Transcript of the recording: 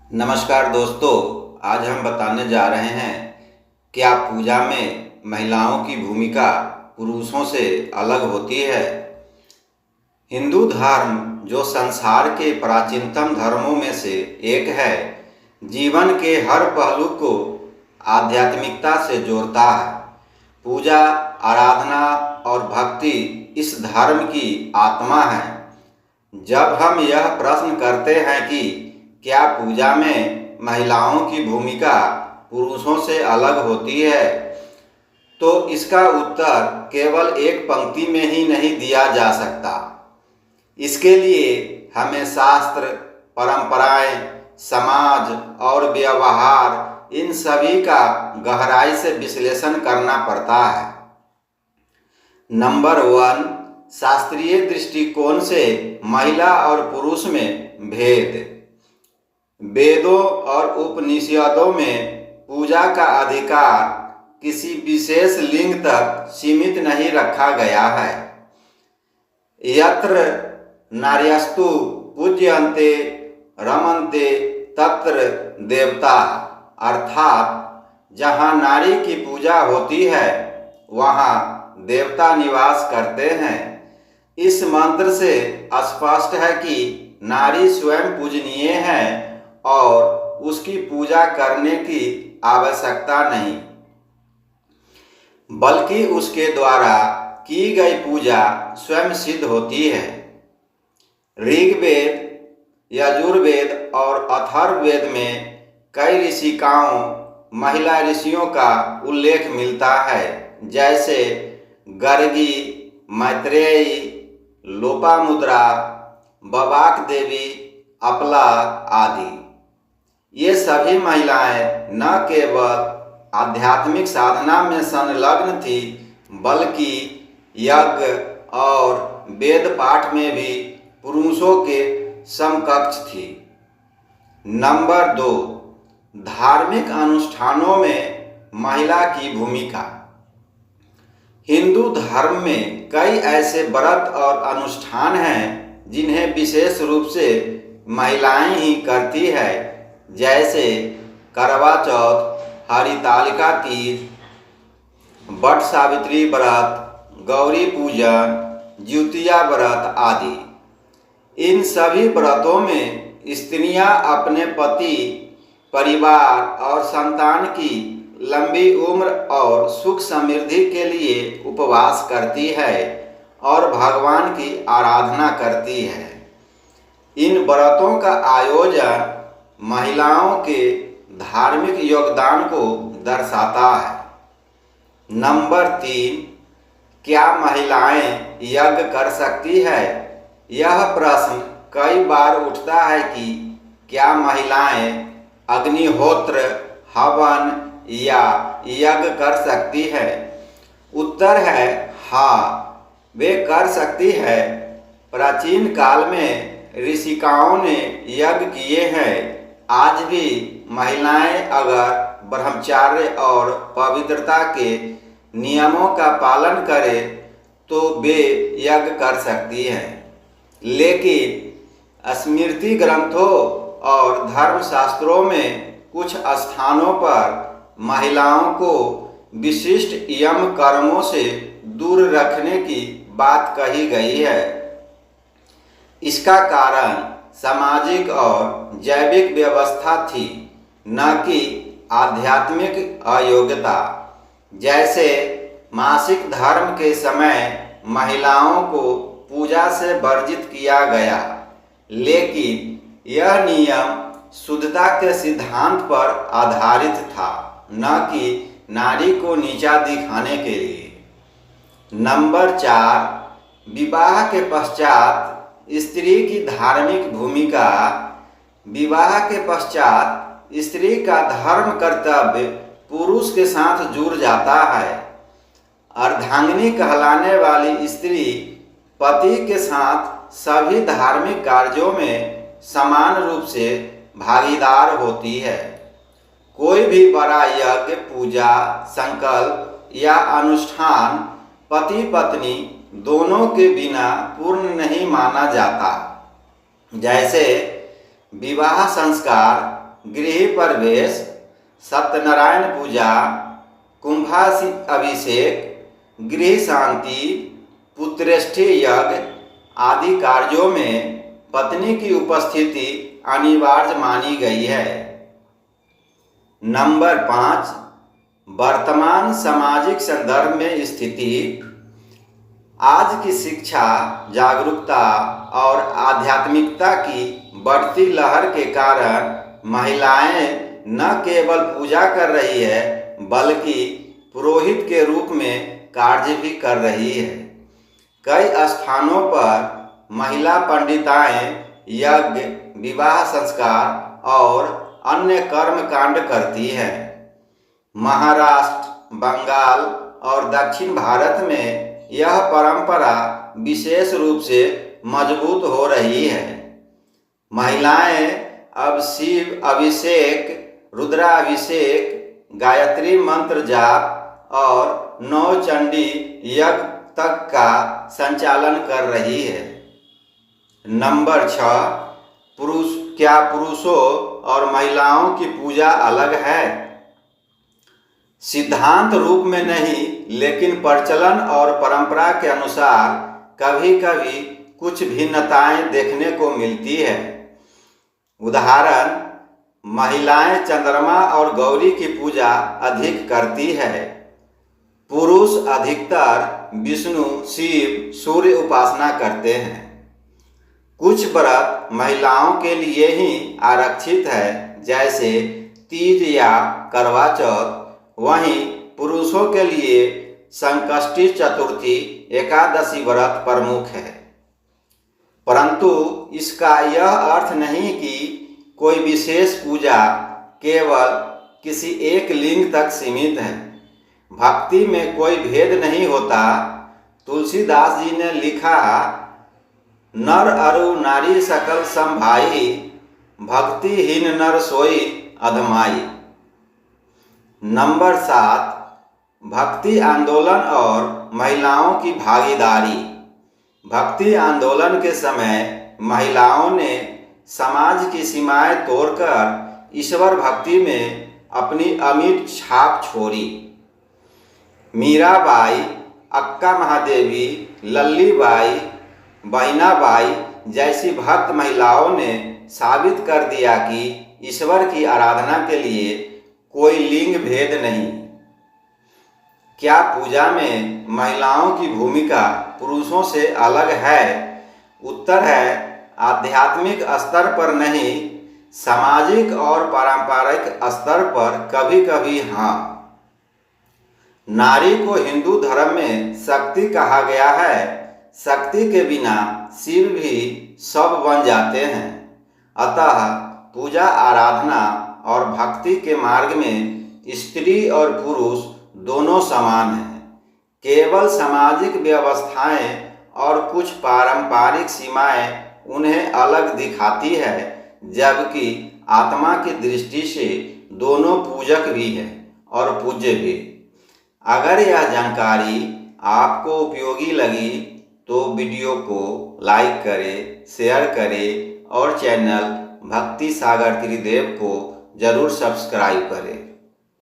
नमस्कार दोस्तों, आज हम बताने जा रहे हैं क्या पूजा में महिलाओं की भूमिका पुरुषों से अलग होती है। हिंदू धर्म, जो संसार के प्राचीनतम धर्मों में से एक है, जीवन के हर पहलू को आध्यात्मिकता से जोड़ता है। पूजा, आराधना और भक्ति इस धर्म की आत्मा है। जब हम यह प्रश्न करते हैं कि क्या पूजा में महिलाओं की भूमिका पुरुषों से अलग होती है, तो इसका उत्तर केवल एक पंक्ति में ही नहीं दिया जा सकता। इसके लिए हमें शास्त्र, परंपराएं, समाज और व्यवहार, इन सभी का गहराई से विश्लेषण करना पड़ता है। नंबर 1, शास्त्रीय दृष्टिकोण से महिला और पुरुष में भेद। वेदों और उपनिषदों में पूजा का अधिकार किसी विशेष लिंग तक सीमित नहीं रखा गया है। यत्र नार्यस्तु पूज्यन्ते रमन्ते तत्र देवता, अर्थात जहाँ नारी की पूजा होती है वहाँ देवता निवास करते हैं। इस मंत्र से स्पष्ट है कि नारी स्वयं पूजनीय है और उसकी पूजा करने की आवश्यकता नहीं, बल्कि उसके द्वारा की गई पूजा स्वयं सिद्ध होती है। ऋग्वेद, यजुर्वेद और अथर्ववेद में कई ऋषिकाओं, महिला ऋषियों का उल्लेख मिलता है, जैसे गर्गी, मैत्रेयी, लोपामुद्रा, बबाक देवी, अपला आदि। ये सभी महिलाएं न केवल आध्यात्मिक साधना में संलग्न थी, बल्कि यज्ञ और वेद पाठ में भी पुरुषों के समकक्ष थी। नंबर 2, धार्मिक अनुष्ठानों में महिला की भूमिका। हिंदू धर्म में कई ऐसे व्रत और अनुष्ठान हैं जिन्हें विशेष रूप से महिलाएं ही करती है, जैसे करवा चौथ, हरितालिका तीज, वट सावित्री व्रत, गौरी पूजन, ज्योतिया व्रत आदि। इन सभी व्रतों में स्त्रियां अपने पति, परिवार और संतान की लंबी उम्र और सुख समृद्धि के लिए उपवास करती है और भगवान की आराधना करती है। इन व्रतों का आयोजन महिलाओं के धार्मिक योगदान को दर्शाता है। नंबर 3, क्या महिलाएं यज्ञ कर सकती है? यह प्रश्न कई बार उठता है कि क्या महिलाएं अग्निहोत्र, हवन या यज्ञ कर सकती है? उत्तर है हाँ, वे कर सकती है। प्राचीन काल में ऋषिकाओं ने यज्ञ किए हैं। आज भी महिलाएं अगर ब्रह्मचर्य और पवित्रता के नियमों का पालन करें तो वे यज्ञ कर सकती हैं। लेकिन स्मृति ग्रंथों और धर्मशास्त्रों में कुछ स्थानों पर महिलाओं को विशिष्ट यम कर्मों से दूर रखने की बात कही गई है। इसका कारण सामाजिक और जैविक व्यवस्था थी, न कि आध्यात्मिक अयोग्यता। जैसे मासिक धर्म के समय महिलाओं को पूजा से वर्जित किया गया, लेकिन यह नियम शुद्धता के सिद्धांत पर आधारित था, न कि नारी को नीचा दिखाने के लिए। नंबर 4, विवाह के पश्चात स्त्री की धार्मिक भूमिका। विवाह के पश्चात स्त्री का धर्म कर्तव्य पुरुष के साथ जुड़ जाता है। अर्धांगिनी कहलाने वाली स्त्री पति के साथ सभी धार्मिक कार्यों में समान रूप से भागीदार होती है। कोई भी बड़ा यज्ञ, पूजा, संकल्प या अनुष्ठान पति पत्नी दोनों के बिना पूर्ण नहीं माना जाता। जैसे विवाह संस्कार गृह प्रवेश, सत्यनारायण पूजा, कुंभाभिषेक, गृह शांति, पुत्रेष्ठी यज्ञ आदि कार्यों में पत्नी की उपस्थिति अनिवार्य मानी गई है। नंबर 5, वर्तमान सामाजिक संदर्भ में स्थिति। आज की शिक्षा, जागरूकता और आध्यात्मिकता की बढ़ती लहर के कारण महिलाएं न केवल पूजा कर रही है बल्कि पुरोहित के रूप में कार्य भी कर रही है। कई स्थानों पर महिला पंडिताएं यज्ञ, विवाह संस्कार और अन्य कर्म कांड करती हैं। महाराष्ट्र, बंगाल और दक्षिण भारत में यह परंपरा विशेष रूप से मजबूत हो रही है। महिलाएं अब शिव अभिषेक, रुद्राभिषेक, गायत्री मंत्र जाप और नौचंडी यज्ञ तक का संचालन कर रही है। नंबर 6, क्या पुरुषों और महिलाओं की पूजा अलग है? सिद्धांत रूप में नहीं, लेकिन प्रचलन और परंपरा के अनुसार कभी कभी कुछ भिन्नताएं देखने को मिलती है। उदाहरण, महिलाएं चंद्रमा और गौरी की पूजा अधिक करती है। पुरुष अधिकतर विष्णु, शिव, सूर्य उपासना करते हैं। कुछ व्रत महिलाओं के लिए ही आरक्षित है, जैसे तीज या करवा चौथ। वहीं पुरुषों के लिए संकष्टी चतुर्थी, एकादशी व्रत प्रमुख है। परंतु इसका यह अर्थ नहीं कि कोई विशेष पूजा केवल किसी एक लिंग तक सीमित है। भक्ति में कोई भेद नहीं होता। तुलसीदास जी ने लिखा, नर अरु नारी सकल सम भाई, भक्तिहीन नर सोई अधमाई। नंबर 7, भक्ति आंदोलन और महिलाओं की भागीदारी। भक्ति आंदोलन के समय महिलाओं ने समाज की सीमाएं तोड़कर ईश्वर भक्ति में अपनी अमिट छाप छोड़ी। मीराबाई, अक्का महादेवी, लल्लीबाई, बहिनाबाई जैसी भक्त महिलाओं ने साबित कर दिया कि ईश्वर की आराधना के लिए कोई लिंग भेद नहीं। क्या पूजा में महिलाओं की भूमिका पुरुषों से अलग है? उत्तर है, आध्यात्मिक स्तर पर नहीं, सामाजिक और पारंपरिक स्तर पर कभी कभी हाँ। नारी को हिंदू धर्म में शक्ति कहा गया है। शक्ति के बिना शिव भी सब बन जाते हैं। अतः पूजा, आराधना और भक्ति के मार्ग में स्त्री और पुरुष दोनों समान हैं। केवल सामाजिक व्यवस्थाएं और कुछ पारंपरिक सीमाएं उन्हें अलग दिखाती है, जबकि आत्मा की दृष्टि से दोनों पूजक भी हैं और पूज्य भी। अगर यह जानकारी आपको उपयोगी लगी तो वीडियो को लाइक करें, शेयर करें और चैनल भक्ति सागर त्रिदेव को जरूर सब्सक्राइब करें।